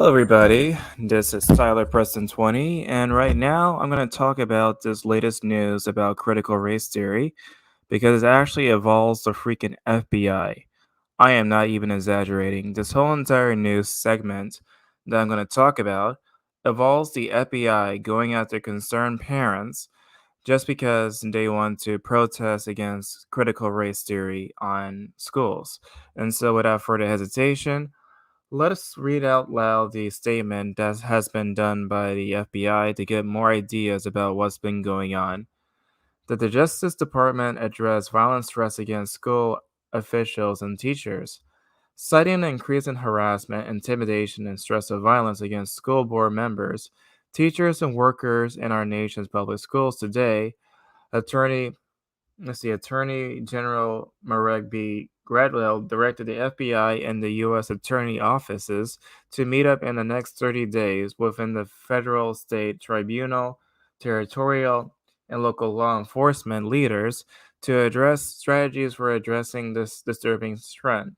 Hello, everybody. This is Tyler Preston 20, and right now I'm going to talk about this latest news about critical race theory because it actually involves the freaking FBI. I am not even exaggerating. This whole entire news segment that I'm going to talk about involves the FBI going after concerned parents just because they want to protest against critical race theory on schools. And so, without further hesitation, let us read out loud the statement that has been done by the FBI to get more ideas about what's been going on. That the Justice Department addressed violent threats against school officials and teachers, citing an increase in harassment, intimidation, and stress of violence against school board members, teachers, and workers in our nation's public schools today. Attorney Attorney General Marek B. Gradwell directed the FBI and the U.S. Attorney offices to meet up in the next 30 days within the federal, state, tribunal, territorial, and local law enforcement leaders to address strategies for addressing this disturbing trend.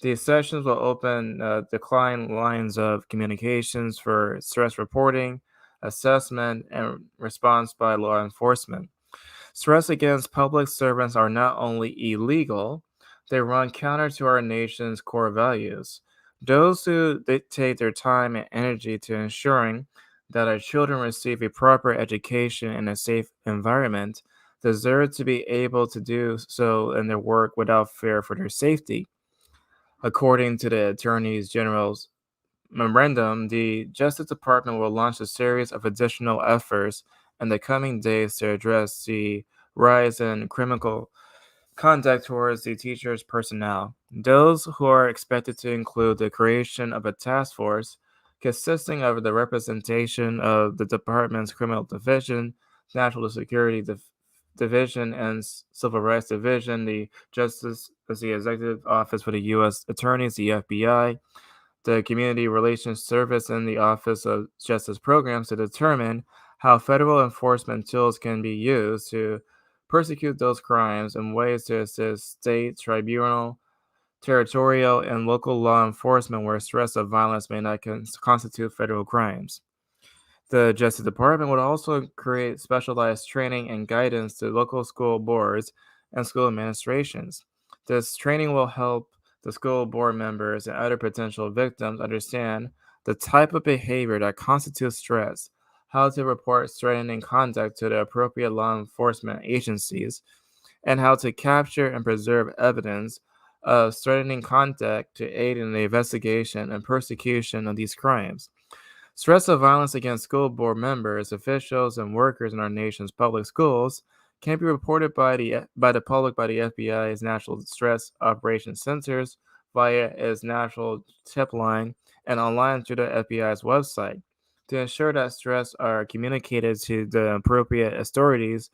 These sessions will open decline lines of communications for stress reporting, assessment, and response by law enforcement. Threats against public servants are not only illegal, they run counter to our nation's core values. Those who dedicate their time and energy to ensuring that our children receive a proper education in a safe environment deserve to be able to do so in their work without fear for their safety. According to the Attorney General's memorandum, the Justice Department will launch a series of additional efforts in the coming days to address the rise in criminal conduct towards the teachers' personnel. Those who are expected to include the creation of a task force consisting of the representation of the department's criminal division, national security division, and civil rights division, the Justice as the Executive Office for the U.S. Attorneys, the FBI, the Community Relations Service, and the Office of Justice Programs to determine how federal enforcement tools can be used to persecute those crimes and ways to assist state, tribunal, territorial, and local law enforcement where threats of violence may not constitute federal crimes. The Justice Department would also create specialized training and guidance to local school boards and school administrations. This training will help the school board members and other potential victims understand the type of behavior that constitutes stress, how to report threatening conduct to the appropriate law enforcement agencies, and how to capture and preserve evidence of threatening conduct to aid in the investigation and persecution of these crimes. Threats of violence against school board members, officials, and workers in our nation's public schools can be reported by the public by the FBI's National Stress Operations Centers via its national tip line and online through the FBI's website. To ensure that stress are communicated to the appropriate authorities,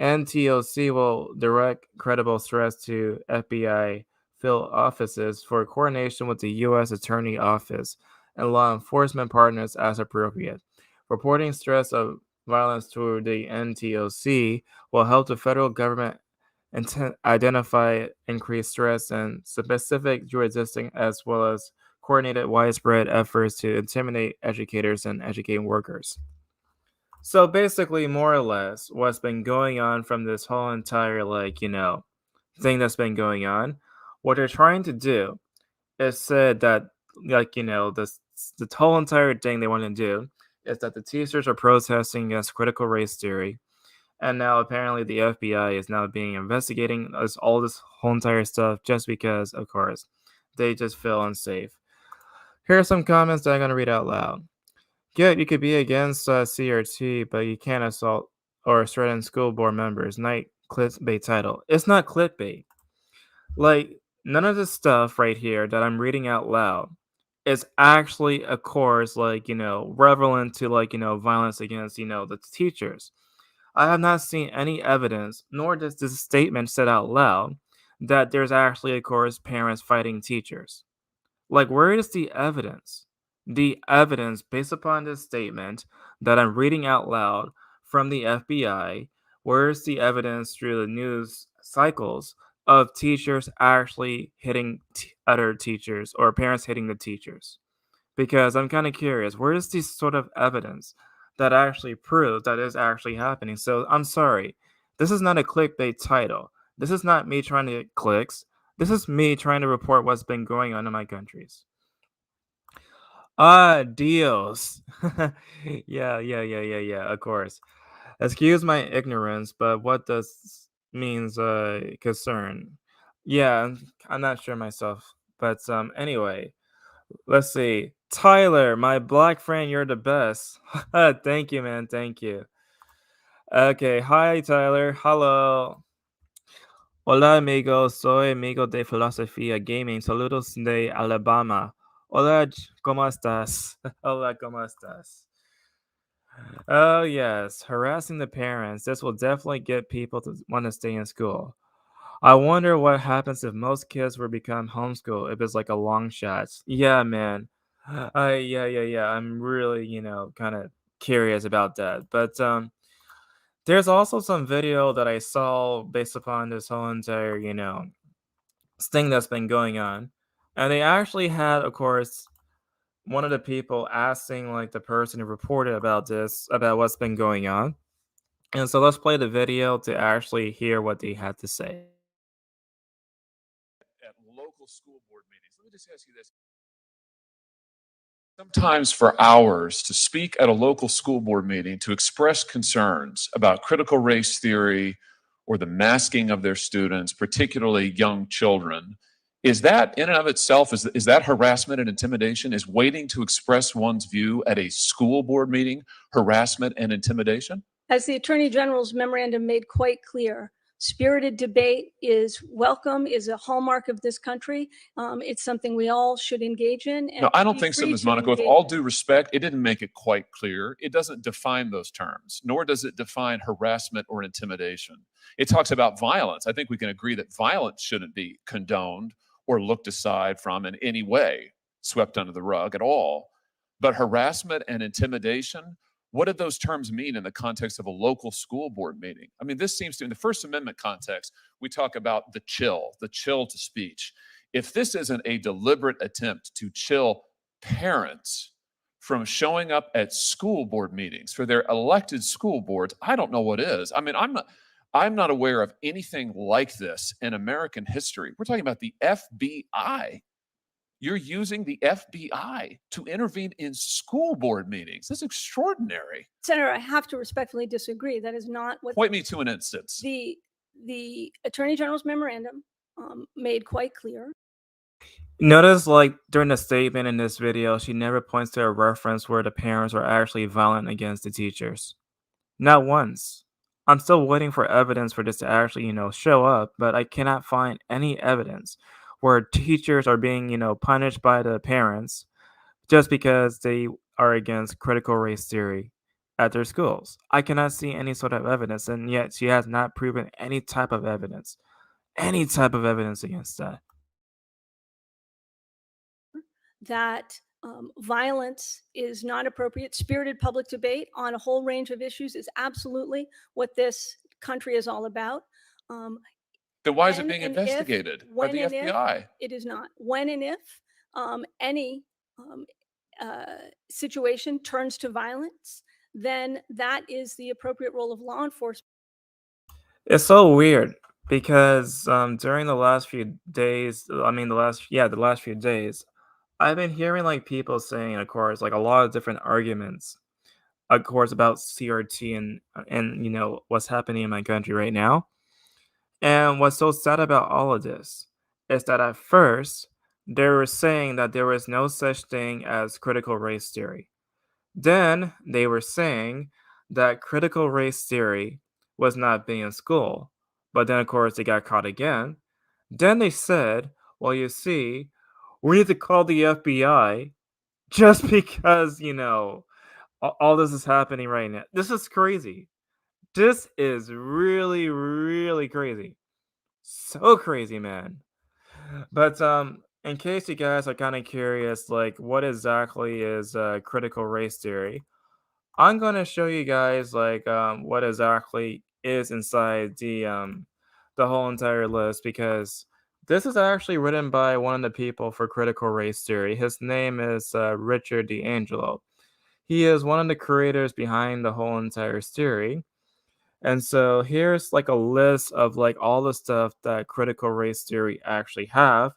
NTOC will direct credible threats to FBI field offices for coordination with the U.S. Attorney Office and law enforcement partners as appropriate. Reporting threats of violence to the NTOC will help the federal government identify increased stress in specific jurisdictions as well as coordinated widespread efforts to intimidate educators and educating workers. So basically, more or less, what's been going on from this whole entire, thing that's been going on, what they're trying to do is said that, the whole entire thing they want to do is that the teachers are protesting against critical race theory. And now apparently the FBI is now being investigating all this whole entire stuff just because, of course, they just feel unsafe. Here are some comments that I'm going to read out loud. Good, you could be against CRT, but you can't assault or threaten school board members. Night clickbait title. It's not clickbait. Like, none of this stuff right here that I'm reading out loud is actually, of course, relevant to, violence against, the teachers. I have not seen any evidence, nor does this statement said out loud, that there's actually, of course, parents fighting teachers. Like, where is the evidence? The evidence based upon this statement that I'm reading out loud from the FBI, where's the evidence through the news cycles of teachers actually hitting other teachers or parents hitting the teachers? because I'm kind of curious. Where is this sort of evidence that actually proves that is actually happening? So I'm sorry, this is not a clickbait title. This is not me trying to get clicks. This is me trying to report what's been going on in my countries. Ah, deals. Yeah. Of course. Excuse my ignorance, but what does means concern? Yeah, I'm not sure myself. But anyway, let's see. Tyler, my black friend, you're the best. Thank you, man. Thank you. Okay, hi Tyler. Hello. Hola amigo, soy amigo de filosofía gaming. Saludos de Alabama. Hola, ¿cómo estás? Hola, ¿cómo estás? Oh, yes, harassing the parents. This will definitely get people to want to stay in school. I wonder what happens if most kids were become homeschool, if it's like a long shot. Yeah, man. Yeah. I'm really, kind of curious about that. But there's also some video that I saw based upon this whole entire, thing that's been going on. And they actually had, of course, one of the people asking like the person who reported about this, about what's been going on. And so let's play the video to actually hear what they had to say. At local school board meetings. Let me just ask you this. Sometimes for hours to speak at a local school board meeting to express concerns about critical race theory or the masking of their students, particularly young children. Is that in and of itself, is that harassment and intimidation? Is waiting to express one's view at a school board meeting harassment and intimidation? As the Attorney General's memorandum made quite clear, spirited debate is welcome, is a hallmark of this country. It's something we all should engage in. No, I don't think so, Ms. Monaco. With all due respect, it didn't make it quite clear. It doesn't define those terms, nor does it define harassment or intimidation. It talks about violence. I think we can agree that violence shouldn't be condoned or looked aside from in any way, swept under the rug at all. But harassment and intimidation, what did those terms mean in the context of a local school board meeting? I mean, this seems to, in the First Amendment context, we talk about the chill to speech. If this isn't a deliberate attempt to chill parents from showing up at school board meetings for their elected school boards, I don't know what is. I mean, I'm not aware of anything like this in American history. We're talking about the FBI. You're using the FBI to intervene in school board meetings. That's extraordinary. Senator, I have to respectfully disagree. That is not what Point me to an instance. the Attorney General's memorandum made quite clear. Notice, like, during the statement in this video, she never points to a reference where the parents are actually violent against the teachers. Not once. I'm still waiting for evidence for this to actually, show up, but I cannot find any evidence where teachers are being, punished by the parents just because they are against critical race theory at their schools. I cannot see any sort of evidence, and yet she has not proven any type of evidence against that. That violence is not appropriate. Spirited public debate on a whole range of issues is absolutely what this country is all about. Then why is it being investigated by the FBI? It is not. When and if any situation turns to violence, then that is the appropriate role of law enforcement. It's so weird because during the last few days, I mean the last few days, I've been hearing like people saying, of course, like a lot of different arguments, of course, about CRT and what's happening in my country right now. And what's so sad about all of this is that at first they were saying that there was no such thing as critical race theory. Then they were saying that critical race theory was not being in school. But then, of course, they got caught again. Then they said, well, you see, we need to call the FBI just because, all this is happening right now. This is crazy. This is really, really crazy. So crazy, man. But in case you guys are kind of curious, like what exactly is critical race theory, I'm gonna show you guys like what exactly is inside the whole entire list because This is actually written by one of the people for critical race theory. His name is Richard D'Angelo. He is one of the creators behind the whole entire theory. And so here's like a list of like all the stuff that critical race theory actually have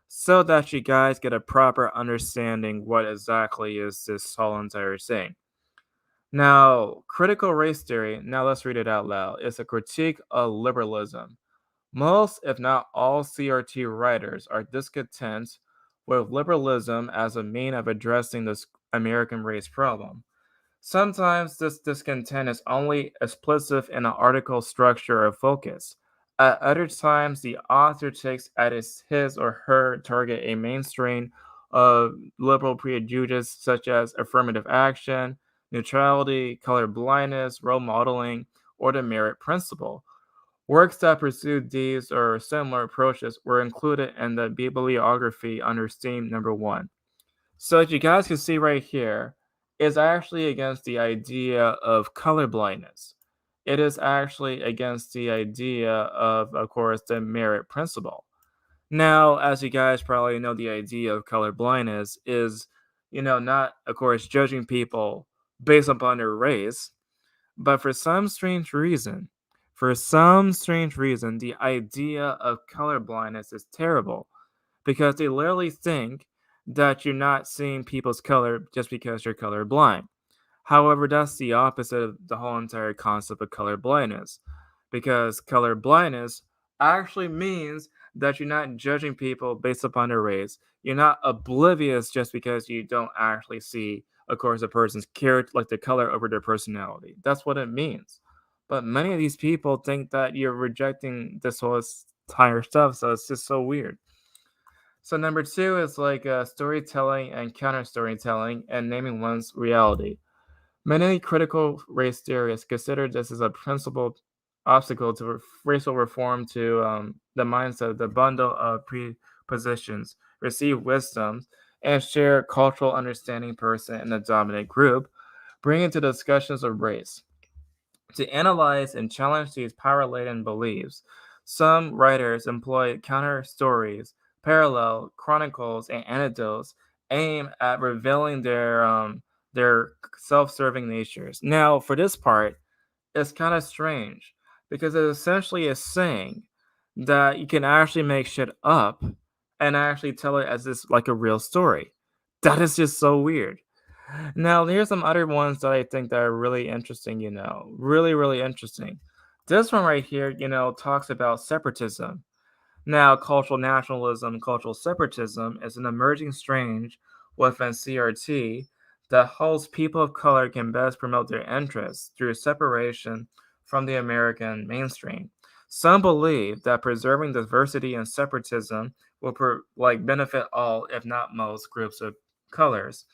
so that you guys get a proper understanding what exactly is this whole entire thing. Now, critical race theory, now let's read it out loud, is a critique of liberalism. Most, if not all, CRT writers are discontent with liberalism as a mean of addressing this American race problem. Sometimes this discontent is only explicit in an article structure or focus. At other times, the author takes as his or her target a mainstream of liberal prejudice such as affirmative action, neutrality, color blindness, role modeling, or the merit principle. Works that pursued these or similar approaches were included in the bibliography under theme number 1. So as you guys can see right here, is actually against the idea of color blindness. It is actually against the idea of course, the merit principle. Now, as you guys probably know, the idea of color blindness is, not, of course, judging people based upon their race, but for some strange reason, the idea of color blindness is terrible because they literally think that you're not seeing people's color just because you're colorblind. However, that's the opposite of the whole entire concept of color blindness, because color blindness actually means that you're not judging people based upon their race. You're not oblivious just because you don't actually see, of course, a person's character, like the color over their personality. That's what it means. But many of these people think that you're rejecting this whole entire stuff, so it's just so weird. So number 2 is like storytelling and counter storytelling and naming one's reality. Many critical race theorists consider this as a principal obstacle to racial reform to the mindset, the bundle of prepositions, receive wisdom, and share cultural understanding person in the dominant group, bringing to discussions of race. To analyze and challenge these power laden beliefs, some writers employ counter stories, parallel chronicles, and anecdotes aimed at revealing their self-serving natures. Now, for this part, it's kind of strange because it essentially is saying that you can actually make shit up and actually tell it as this like a real story. That is just so weird. Now, here's some other ones that I think that are really interesting, really, really interesting. This one right here, talks about separatism. Now, cultural nationalism, cultural separatism is an emerging strange within CRT that holds people of color can best promote their interests through separation from the American mainstream. Some believe that preserving diversity and separatism will benefit all, if not most, groups of colors.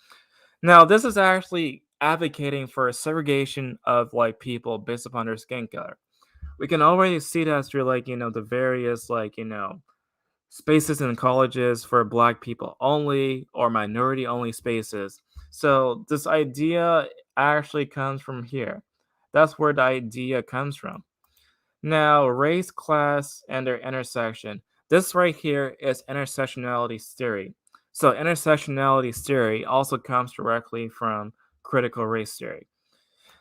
Now, this is actually advocating for a segregation of like people based upon their skin color. We can already see that through the various spaces in colleges for black people only or minority only spaces. So this idea actually comes from here. That's where the idea comes from. Now, race, class, and their intersection. This right here is intersectionality theory. So, intersectionality theory also comes directly from critical race theory.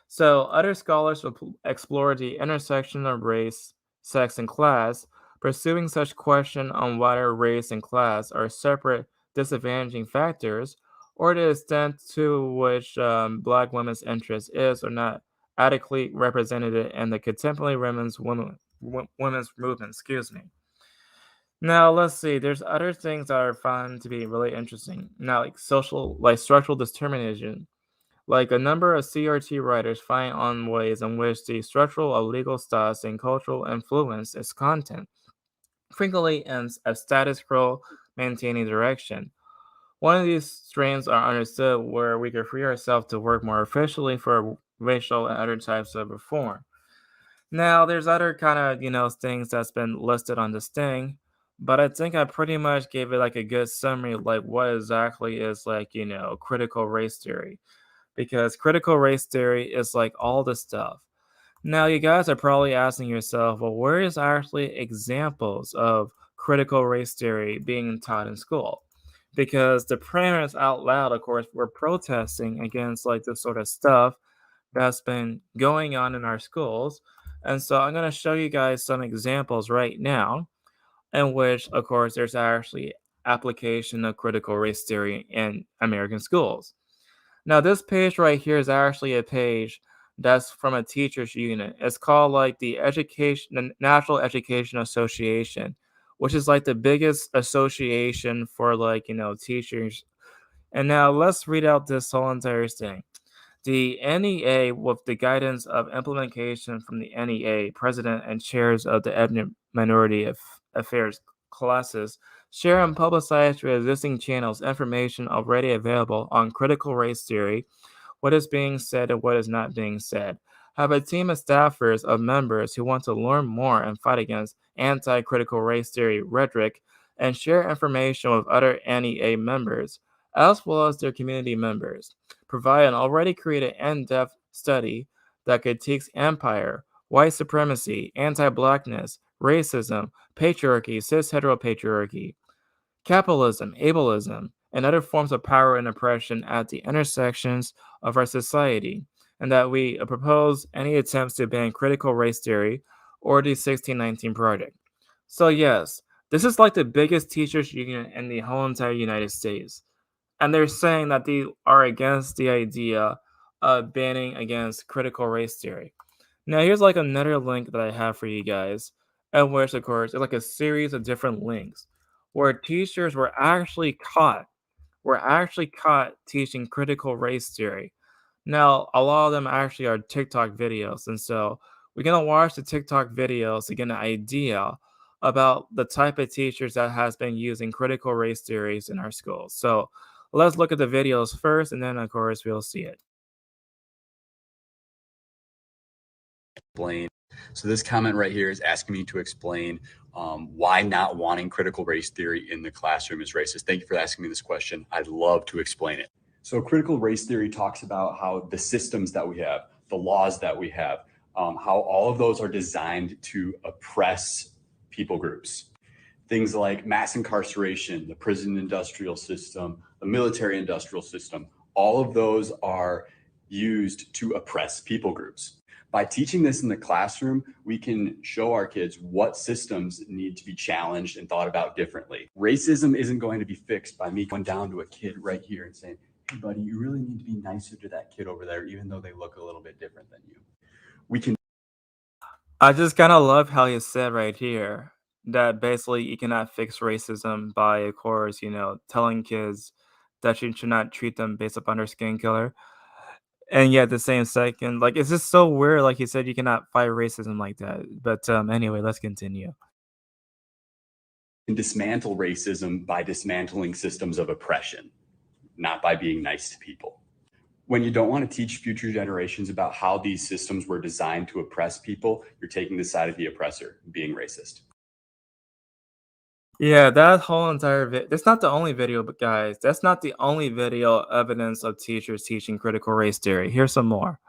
So, other scholars will explore the intersection of race, sex, and class, pursuing such question on whether race and class are separate disadvantaging factors, or the extent to which Black women's interest is or not adequately represented in the contemporary women's movement. Excuse me. Now let's see. There's other things that are found to be really interesting. Now, like structural determinism. Like a number of CRT writers find on ways in which the structural of legal styles and cultural influence its content, frequently in a status quo maintaining direction. One of these strains are understood where we could free ourselves to work more efficiently for racial and other types of reform. Now, there's other kind of, things that's been listed on this thing, but I think I pretty much gave it like a good summary of like what exactly is critical race theory because critical race theory is like all this stuff. Now, you guys are probably asking yourself, well, where is actually examples of critical race theory being taught in school. Because the parents out loud, of course, were protesting against like this sort of stuff that's been going on in our schools. And so I'm going to show you guys some examples right now in which, of course, there's actually application of critical race theory in American schools. Now, this page right here is actually a page that's from a teachers unit. It's called like the National Education Association, which is like the biggest association for like, teachers. And now let's read out this whole entire thing. The NEA, with the guidance of implementation from the NEA, president and chairs of the ethnic minority affairs classes, share and publicize through existing channels information already available on critical race theory, what is being said and what is not being said. Have a team of staffers of members who want to learn more and fight against anti-critical race theory rhetoric and share information with other NEA members, as well as their community members. Provide an already created in-depth study that critiques empire, white supremacy, anti-blackness, racism, patriarchy, cis-heteropatriarchy, capitalism, ableism, and other forms of power and oppression at the intersections of our society, and that we propose any attempts to ban critical race theory or the 1619 Project. So yes, this is like the biggest teachers union in the whole entire United States. And they're saying that they are against the idea of banning against critical race theory. Now, here's like another link that I have for you guys, in which, of course, it's like a series of different links where teachers were actually caught teaching critical race theory. Now, a lot of them actually are TikTok videos, and so we're gonna watch the TikTok videos to get an idea about the type of teachers that has been using critical race theories in our schools. So let's look at the videos first, and then of course we'll see it. Explain. So this comment right here is asking me to explain why not wanting critical race theory in the classroom is racist. Thank you for asking me this question. I'd love to explain it. So critical race theory talks about how the systems that we have, the laws that we have, how all of those are designed to oppress people groups. Things like mass incarceration, the prison industrial system, the military industrial system, all of those are used to oppress people groups. By teaching this in the classroom, we can show our kids what systems need to be challenged and thought about differently. Racism isn't going to be fixed by me going down to a kid right here and saying, hey buddy, you really need to be nicer to that kid over there, even though they look a little bit different than you. We can. I just kind of love how you said right here that basically you cannot fix racism by, of course, telling kids that you should not treat them based upon their skin color. And yet, at the same second, like it's just so weird. Like you said, you cannot fight racism like that. But anyway, let's continue. Dismantle racism by dismantling systems of oppression, not by being nice to people. When you don't want to teach future generations about how these systems were designed to oppress people, you're taking the side of the oppressor, being racist. Yeah, that whole entire that's not the only video, but guys, that's not the only video evidence of teachers teaching critical race theory. Here's some more.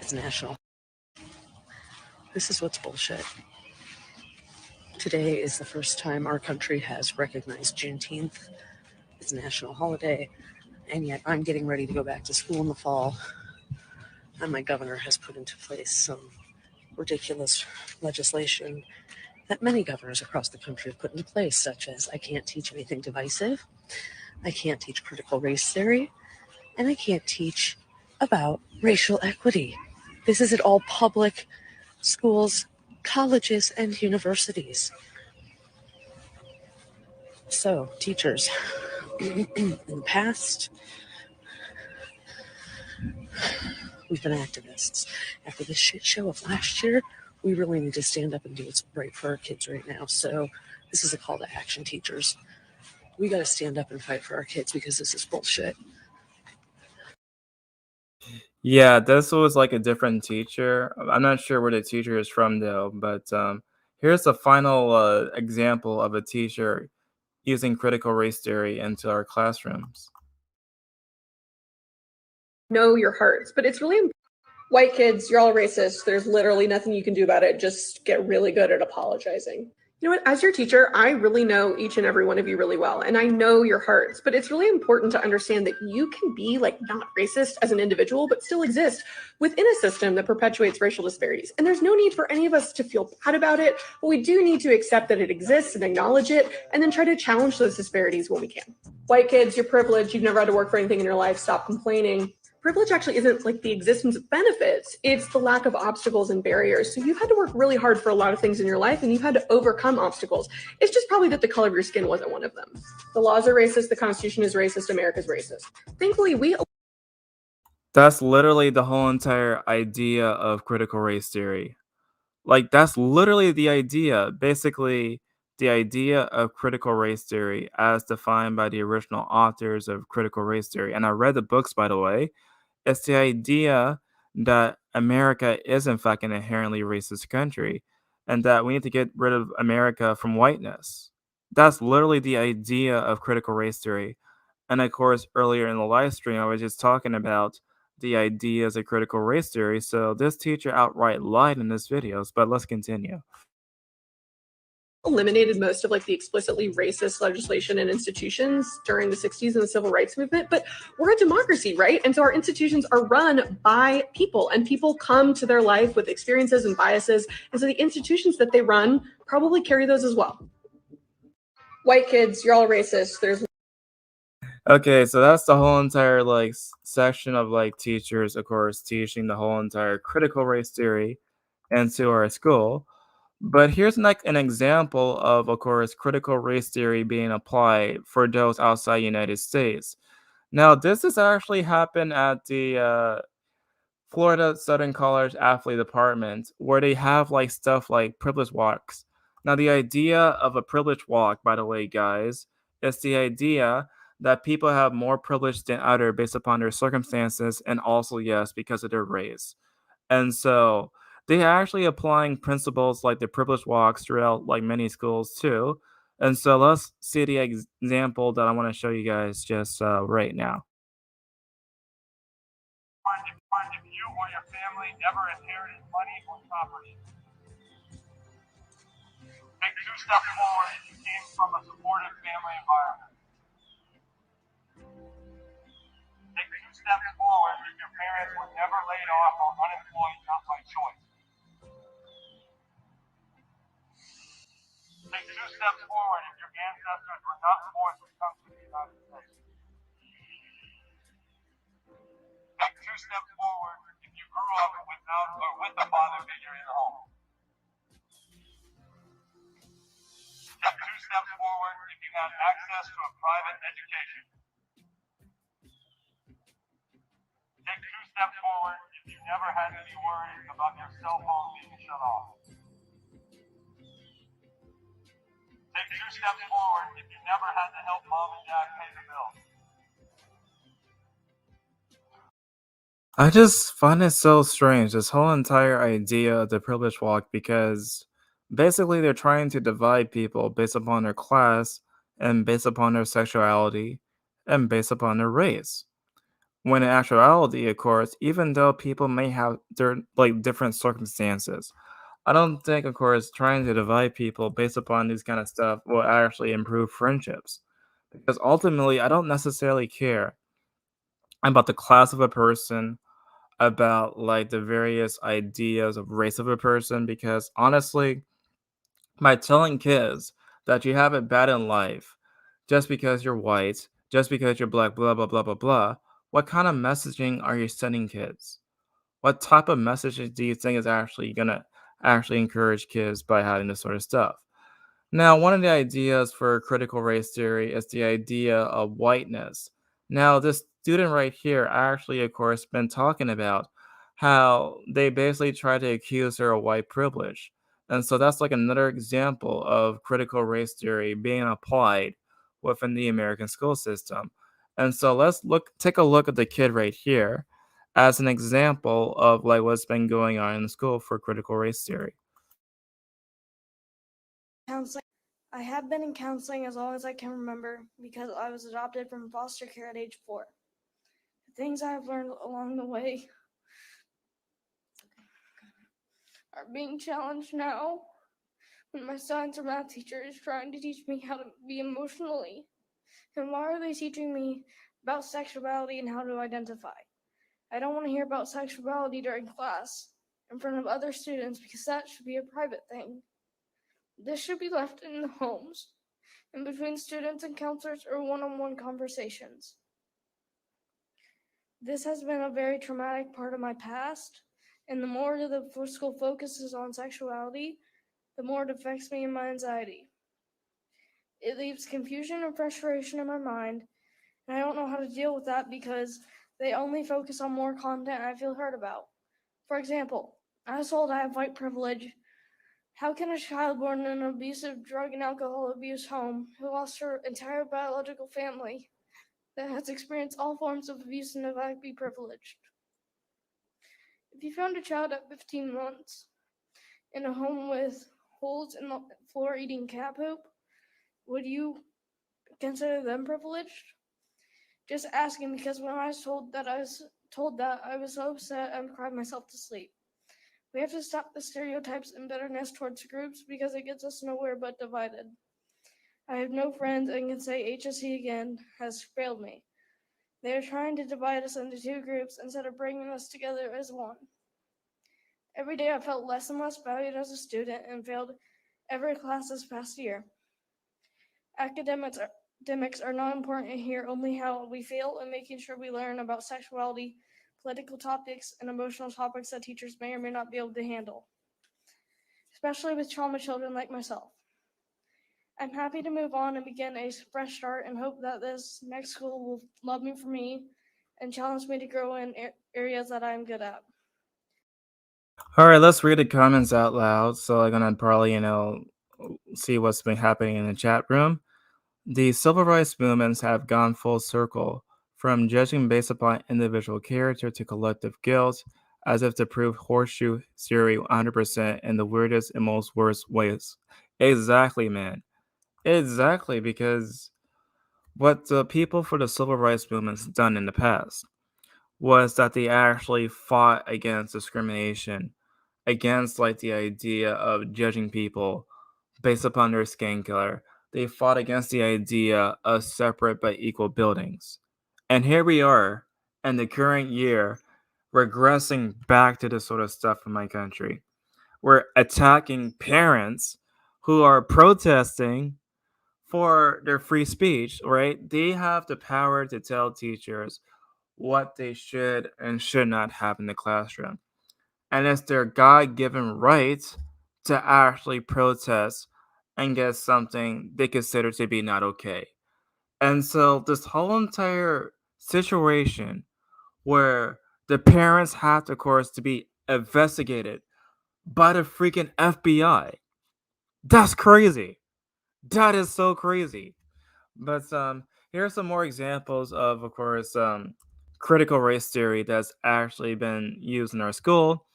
It's national. This is what's bullshit. Today is the first time our country has recognized Juneteenth. It's a national holiday, and yet I'm getting ready to go back to school in the fall, and my governor has put into place some ridiculous legislation that many governors across the country have put into place, such as I can't teach anything divisive, I can't teach critical race theory, and I can't teach about racial equity. This is at all public schools, colleges, and universities. So, teachers, in the past, we've been activists. After the shit show of last year, we really need to stand up and do what's right for our kids right now. So, this is a call to action, teachers. We got to stand up and fight for our kids because this is bullshit. Yeah, this was like a different teacher. I'm not sure where the teacher is from though, but here's the final example of a teacher using critical race theory into our classrooms. Know your hearts, but it's really important. White kids, you're all racist. There's literally nothing you can do about it. Just get really good at apologizing. You know what? As your teacher, I really know each and every one of you really well, and I know your hearts, but it's really important to understand that you can be like not racist as an individual, but still exist within a system that perpetuates racial disparities. And there's no need for any of us to feel bad about it, but we do need to accept that it exists and acknowledge it, and then try to challenge those disparities when we can. White kids, you're privileged. You've never had to work for anything in your life. Stop complaining. Privilege actually isn't like the existence of benefits, it's the lack of obstacles and barriers. So you've had to work really hard for a lot of things in your life and you've had to overcome obstacles. It's just probably that the color of your skin wasn't one of them. The laws are racist, the Constitution is racist, America's racist. Thankfully, we That's literally the whole entire idea of critical race theory. Like, that's literally the idea. Basically, the idea of critical race theory as defined by the original authors of critical race theory. And I read the books, by the way. It's the idea that America is, in fact, an inherently racist country and that we need to get rid of America from whiteness. That's literally the idea of critical race theory. And of course, earlier in the live stream, I was just talking about the ideas of critical race theory. So this teacher outright lied in this videos, but let's continue. eliminated most of like the explicitly racist legislation and institutions during the 60s and the civil rights movement, but we're a democracy, right? And so our institutions are run by people and people come to their life with experiences and biases, and so the institutions that they run probably carry those as well. White kids, you're all racist. There's Okay, so that's the whole entire like section of like teachers, of course, teaching the whole entire critical race theory into our school. But here's like an example of course, critical race theory being applied for those outside United States. Now, this has actually happened at the Florida Southern College Athlete Department, where they have like stuff like privilege walks. Now, the idea of a privilege walk, by the way, guys, is the idea that people have more privilege than other based upon their circumstances and also, yes, because of their race. And so they are actually applying principles like the privilege walks throughout like many schools too. And so let's see the example that I want to show you guys just right now. If you or your family ever inherited money or property, take 2 steps forward if you came from a supportive family environment. Take 2 steps forward if your parents were never laid off or unemployed not by choice. Take 2 steps forward if your ancestors were not forced to come to the United States. Take 2 steps forward if you grew up without or with a father figure in the home. Take 2 steps forward if you had access to a private education. Take 2 steps forward if you never had any worries about your cell phone being shut off. Take 2 steps forward if you never had to help mom and dad pay the bills. I just find it so strange, this whole entire idea of the privilege walk, because basically they're trying to divide people based upon their class and based upon their sexuality and based upon their race. When in actuality, of course, even though people may have their like different circumstances, I don't think, of course, trying to divide people based upon these kind of stuff will actually improve friendships. Because ultimately, I don't necessarily care about the class of a person, about like the various ideas of race of a person, because honestly, by telling kids that you have it bad in life just because you're white, just because you're black, blah, blah, blah, blah, blah, what kind of messaging are you sending kids? What type of message do you think is actually gonna actually encourage kids by having this sort of stuff? Now, one of the ideas for critical race theory is the idea of whiteness. Now, this student right here actually, of course, been talking about how they basically try to accuse her of white privilege. And so that's like another example of critical race theory being applied within the American school system. And so take a look at the kid right here as an example of like what's been going on in school for critical race theory. Counseling. I have been in counseling as long as I can remember because I was adopted from foster care at age 4. The things I have learned along the way are being challenged now when my science or math teacher is trying to teach me how to be emotionally? And why are they teaching me about sexuality and how to identify? I don't want to hear about sexuality during class in front of other students because that should be a private thing. This should be left in the homes and between students and counselors or one-on-one conversations. This has been a very traumatic part of my past, and the more the school focuses on sexuality, the more it affects me and my anxiety. It leaves confusion and frustration in my mind, and I don't know how to deal with that because they only focus on more content I feel hurt about. For example, I was told I have white privilege. How can a child born in an abusive drug and alcohol abuse home who lost her entire biological family that has experienced all forms of abuse and neglect be privileged? If you found a child at 15 months in a home with holes in the floor eating cat poop, would you consider them privileged? Just asking because when I was told that, I was so upset I cried myself to sleep. We have to stop the stereotypes and bitterness towards groups because it gets us nowhere but divided. I have no friends and can say HSC again has failed me. They are trying to divide us into two groups instead of bringing us together as one. Every day I felt less and less valued as a student and failed every class this past year. Academics are not important here, only how we feel and making sure we learn about sexuality, political topics, and emotional topics that teachers may or may not be able to handle, especially with trauma children like myself. I'm happy to move on and begin a fresh start and hope that this next school will love me for me and challenge me to grow in areas that I'm good at. All right, let's read the comments out loud. So I'm gonna probably, see what's been happening in the chat room. The civil rights movements have gone full circle, from judging based upon individual character to collective guilt, as if to prove horseshoe theory 100% in the weirdest and most worst ways. Exactly, man. Exactly, because what the people for the civil rights movements done in the past was that they actually fought against discrimination, against like the idea of judging people based upon their skin color. They fought against the idea of separate but equal buildings. And here we are in the current year, regressing back to this sort of stuff in my country. We're attacking parents who are protesting for their free speech, right? They have the power to tell teachers what they should and should not have in the classroom. And it's their God given right to actually protest and get something they consider to be not okay. And so, this whole entire situation where the parents have, of course, to be investigated by the freaking FBI, that's crazy. That is so crazy. But here are some more examples of course, critical race theory that's actually been used in our school.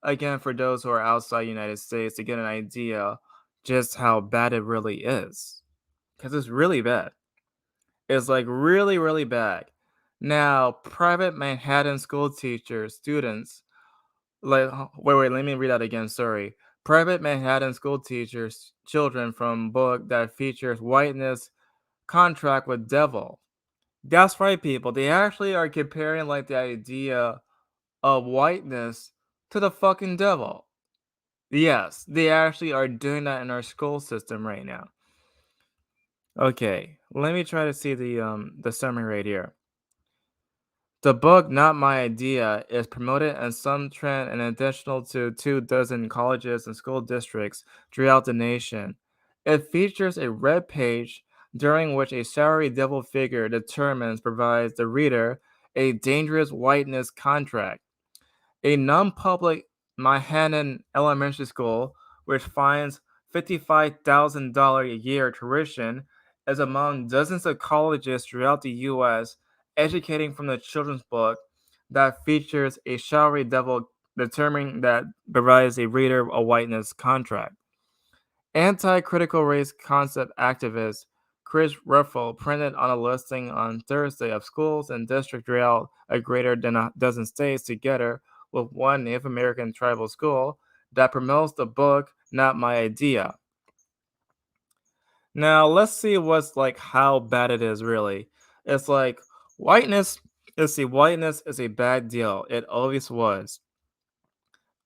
Again, for those who are outside United States to get an idea just how bad it really is, because it's really bad. It's like really, really bad. Now, private Manhattan school teachers, students, like, wait, let me read that again. Sorry. Private Manhattan school teachers, children from book that features whiteness contract with devil. That's right, people. They actually are comparing like the idea of whiteness to the fucking devil. Yes, they actually are doing that in our school system right now. Okay, let me try to see the summary right here. The book Not My Idea is promoted in some trend and additional to 24 colleges and school districts throughout the nation. It features a red page during which a showery devil figure provides the reader a dangerous whiteness contract. A non-public Manhattan elementary school, which finds $55,000 a year tuition, is among dozens of colleges throughout the U.S. educating from the children's book that features a showery devil determining that provides a reader a whiteness contract. Anti-critical race concept activist Chris Ruffle printed on a listing on Thursday of schools and districts throughout a greater than a dozen states together with one Native American tribal school that promotes the book, not my idea. Now let's see what's like how bad it is really. It's like whiteness. Let's see, whiteness is a bad deal. It always was.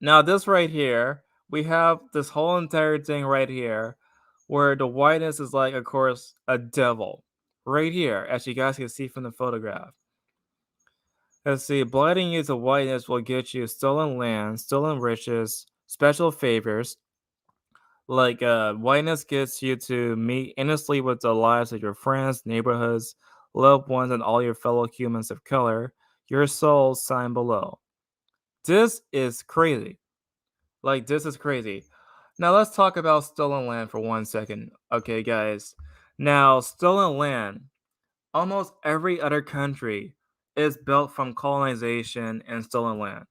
Now this right here, we have this whole entire thing right here, where the whiteness is like, of course, a devil. Right here, as you guys can see from the photograph. Let's see, blighting you to whiteness will get you stolen land, stolen riches, special favors. Like whiteness gets you to meet innocently with the lives of your friends, neighborhoods, loved ones, and all your fellow humans of color. Your soul sign below. This is crazy. Like this is crazy. Now let's talk about stolen land for 1 second. Okay, guys. Now, stolen land. Almost every other country is built from colonization and stolen land.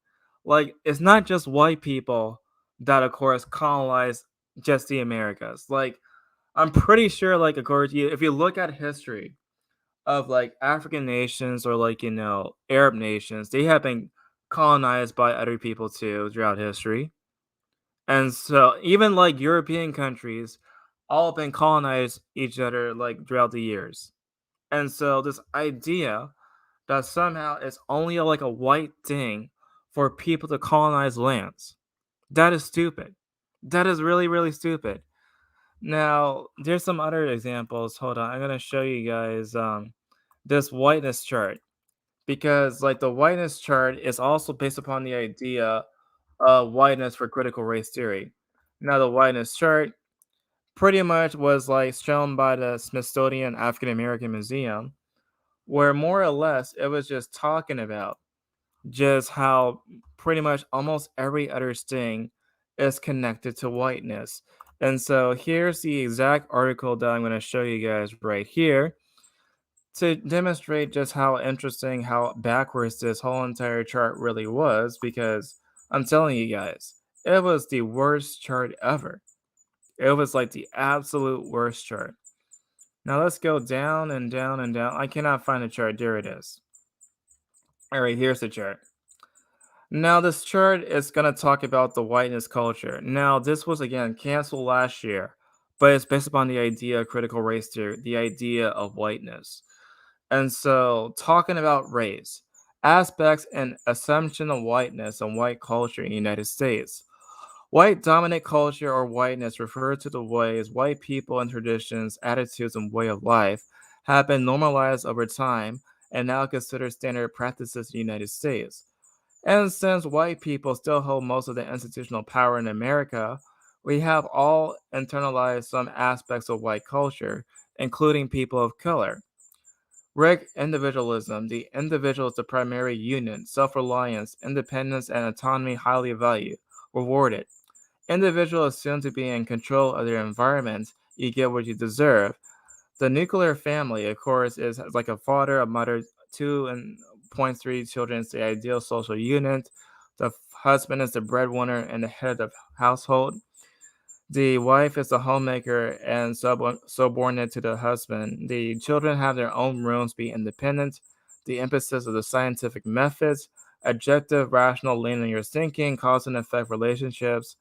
Like, it's not just white people that, of course, colonized just the Americas. Like, I'm pretty sure, like, of course, if you look at history of like African nations or like, Arab nations, they have been colonized by other people too throughout history. And so, even like European countries, all been colonized each other like throughout the years. And so, this idea that somehow it's only like a white thing for people to colonize lands. That is stupid. That is really, really stupid. Now, there's some other examples. Hold on, I'm gonna show you guys this whiteness chart because like the whiteness chart is also based upon the idea of whiteness for critical race theory. Now, the whiteness chart pretty much was like shown by the Smithsonian African American Museum, where more or less it was just talking about just how pretty much almost every other thing is connected to whiteness. And so here's the exact article that I'm going to show you guys right here to demonstrate just how interesting, how backwards this whole entire chart really was. Because I'm telling you guys, it was the worst chart ever. It was like the absolute worst chart. Now let's go down and down and down. I cannot find the chart. There it is. All right, here's the chart. Now, this chart is going to talk about the whiteness culture. Now, this was again canceled last year, but it's based upon the idea of critical race theory, the idea of whiteness. And so, talking about race, aspects and assumption of whiteness and white culture in the United States. White dominant culture or whiteness refers to the ways white people and traditions, attitudes, and way of life have been normalized over time and now considered standard practices in the United States. And since white people still hold most of the institutional power in America, we have all internalized some aspects of white culture, including people of color. Rick individualism, the individual is the primary unit, self reliance, independence, and autonomy highly valued, rewarded. Individual assumed to be in control of their environment, you get what you deserve. The nuclear family, of course, is like a father, a mother, 2.3 children is the ideal social unit. The husband is the breadwinner and the head of the household. The wife is the homemaker and subordinate to the husband. The children have their own rooms, be independent. The emphasis of the scientific methods, objective, rational, linear thinking, cause and effect relationships.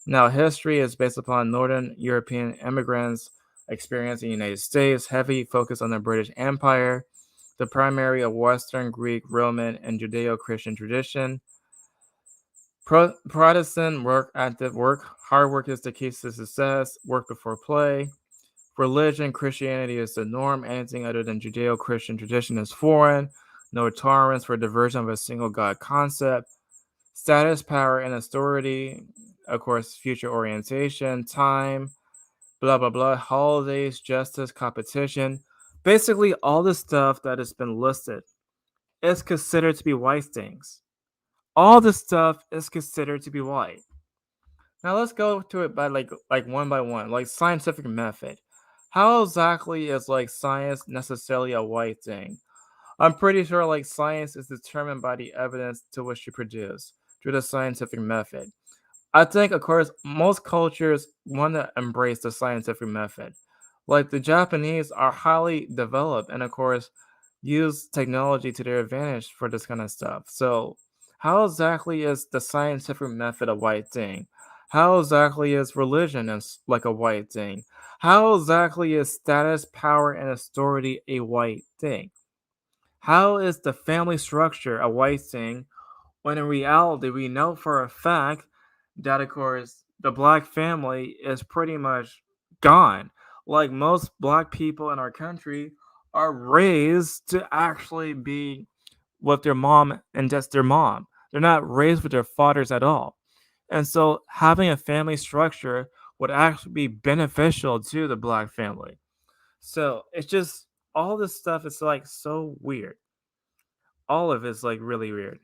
Now, history is based upon Northern European immigrants' experience in the United States, heavy focus on the British Empire, the primary of Western Greek, Roman, and Judeo-Christian tradition. Protestant work, active work, hard work is the key to success, work before play. Religion, Christianity is the norm. Anything other than Judeo-Christian tradition is foreign. No tolerance for diversion of a single God concept. Status, power, and authority. Of course, future orientation, time, blah, blah, blah. Holidays, justice, competition. Basically, all the stuff that has been listed is considered to be white things. All the stuff is considered to be white. Now let's go to it by one by one, like scientific method. How exactly is like science necessarily a white thing? I'm pretty sure like science is determined by the evidence to which you produce through the scientific method. I think, of course, most cultures want to embrace the scientific method. Like the Japanese are highly developed and, of course, use technology to their advantage for this kind of stuff. So How exactly is the scientific method a white thing? How exactly is religion like a white thing? How exactly is status, power, and authority a white thing? How is the family structure a white thing when in reality we know for a fact that, of course, the black family is pretty much gone? Like most black people in our country are raised to actually be with their mom and just their mom. They're not raised with their fathers at all. And so having a family structure would actually be beneficial to the black family. So it's just all this stuff is like so weird. All of it's like really weird.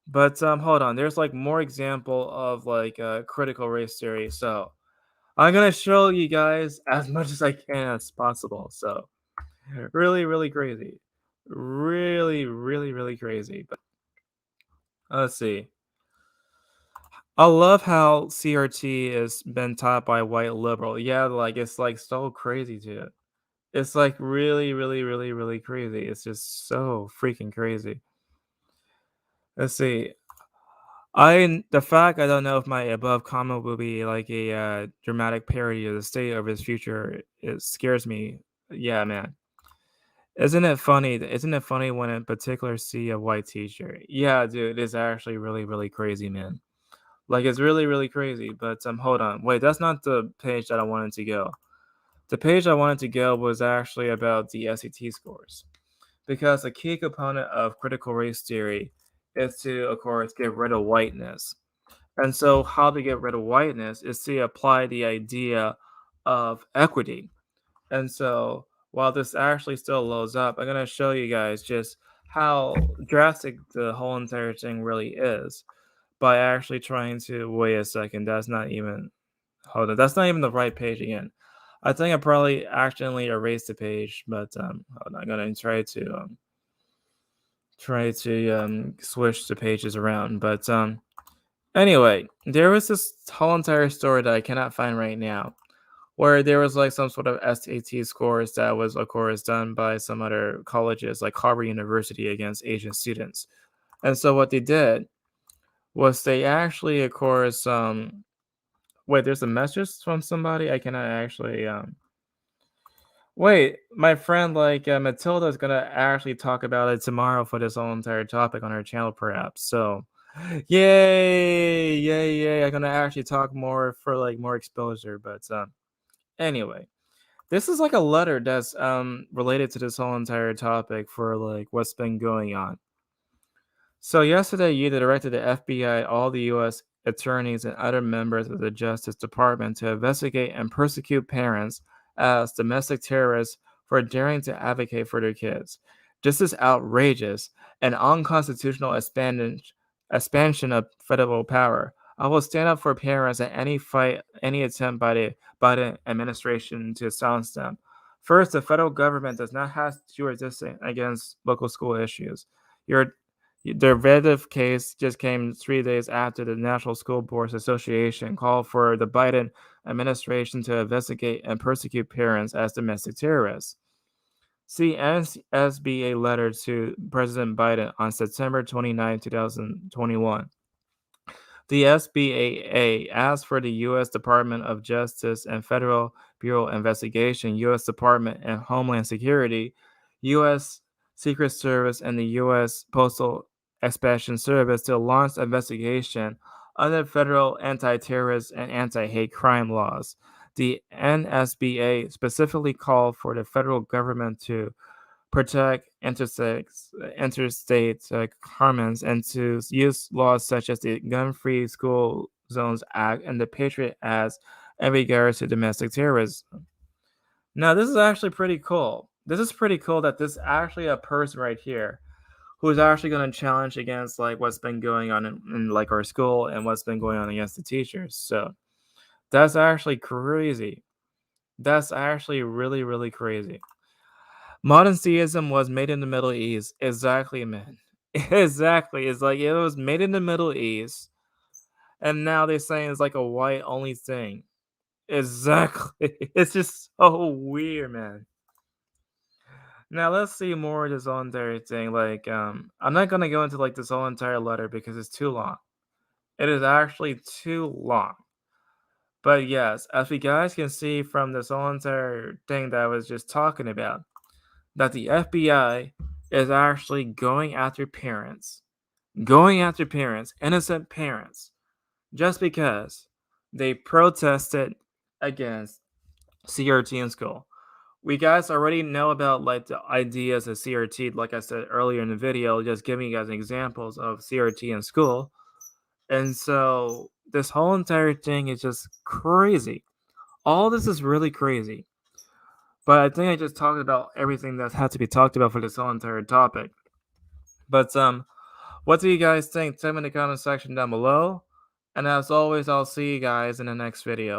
But hold on, there's like more example of like critical race theory. So I'm gonna show you guys as much as I can as possible. So really, really crazy. Really, really, really crazy. But let's see. I love how CRT has been taught by a white liberal. Yeah, like it's like so crazy to it. It's like really, really, really, really crazy. It's just so freaking crazy. Let's see. The fact I don't know if my above comment will be like a dramatic parody of the state of his future. It scares me. Yeah, man. Isn't it funny? Isn't it funny when in particular see a white teacher? Yeah, dude, it's actually really, really crazy, man. Like it's really, really crazy. But hold on, wait, that's not the page that I wanted to go. The page I wanted to go was actually about the SAT scores, because a key component of critical race theory is to, of course, get rid of whiteness. And so, how to get rid of whiteness is to apply the idea of equity. And so, while this actually still loads up, I'm going to show you guys just how drastic the whole entire thing really is by actually trying to wait a second. That's not even hold on. That's not even the right page again. I think I probably accidentally erased the page, but hold on, I'm gonna try to switch the pages around. But anyway, there was this whole entire story that I cannot find right now, where there was like some sort of SAT scores that was, of course, done by some other colleges like Harvard University against Asian students. And so what they did was they actually, of course, wait, there's a message from somebody. I cannot actually wait, my friend like Matilda is gonna actually talk about it tomorrow for this whole entire topic on her channel, perhaps. So, yay, yay, yay! I'm gonna actually talk more for like more exposure. But anyway, this is like a letter that's related to this whole entire topic for like what's been going on. So yesterday, you directed the FBI, all the U.S. attorneys, and other members of the Justice Department to investigate and persecute parents as domestic terrorists for daring to advocate for their kids. This is outrageous and unconstitutional expansion of federal power. I will stand up for parents at any fight, any attempt by the Biden administration to silence them. First, the federal government does not have jurisdiction against local school issues. Your the derivative case just came 3 days after the National School Boards Association called for the Biden administration to investigate and persecute parents as domestic terrorists. See NSBA letter to President Biden on September 29, 2021. The SBAA asked for the U.S. Department of Justice and Federal Bureau of Investigation, U.S. Department of Homeland Security, U.S. Secret Service, and the U.S. Postal Inspection Service to launch investigation under federal anti-terrorist and anti-hate crime laws. The NSBA specifically called for the federal government to protect interstate commerce and to use laws such as the Gun-Free School Zones Act and the Patriot Act in regards to domestic terrorism. Now, this is actually pretty cool. This is pretty cool that this actually a person right here who is actually going to challenge against like what's been going on in like our school and what's been going on against the teachers. So that's actually crazy. That's actually really, really crazy. Modern theism was made in the Middle East. Exactly, man. Exactly. It's like it was made in the Middle East, and now they're saying it's like a white only thing. Exactly. It's just so weird, man. Now let's see more of this whole entire thing. Like, I'm not gonna go into like this whole entire letter because it's too long. It is actually too long. But yes, as we guys can see from this whole entire thing that I was just talking about, that the FBI is actually going after parents, innocent parents, just because they protested against CRT in school. We guys already know about like the ideas of CRT, like I said earlier in the video, just giving you guys examples of CRT in school. And so this whole entire thing is just crazy. All this is really crazy. But I think I just talked about everything that had to be talked about for this whole entire topic. But what do you guys think? Tell me in the comment section down below. And as always, I'll see you guys in the next video.